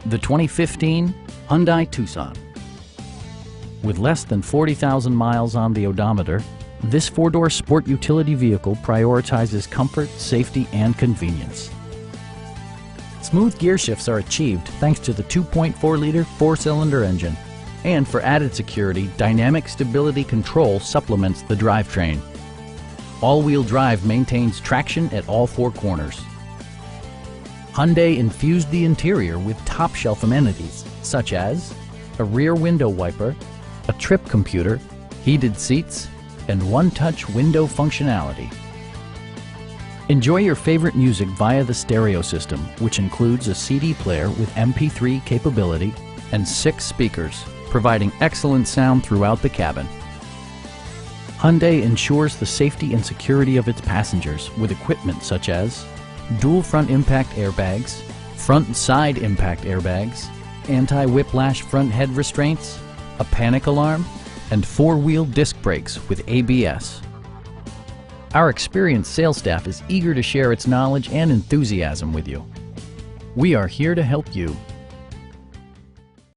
The 2015 Hyundai Tucson. With less than 40,000 miles on the odometer, this four-door sport utility vehicle prioritizes comfort, safety, and convenience. Smooth gear shifts are achieved thanks to the 2.4-liter four-cylinder engine. And for added security, dynamic stability control supplements the drivetrain. All-wheel drive maintains traction at all four corners. Hyundai infused the interior with top-shelf amenities such as a rear window wiper, a trip computer, heated seats, and one-touch window functionality. Enjoy your favorite music via the stereo system, which includes a CD player with MP3 capability and 6 speakers, providing excellent sound throughout the cabin. Hyundai ensures the safety and security of its passengers with equipment such as dual front impact airbags, front and side impact airbags, anti-whiplash front head restraints, a panic alarm, and 4-wheel disc brakes with ABS. Our experienced sales staff is eager to share its knowledge and enthusiasm with you. We are here to help you.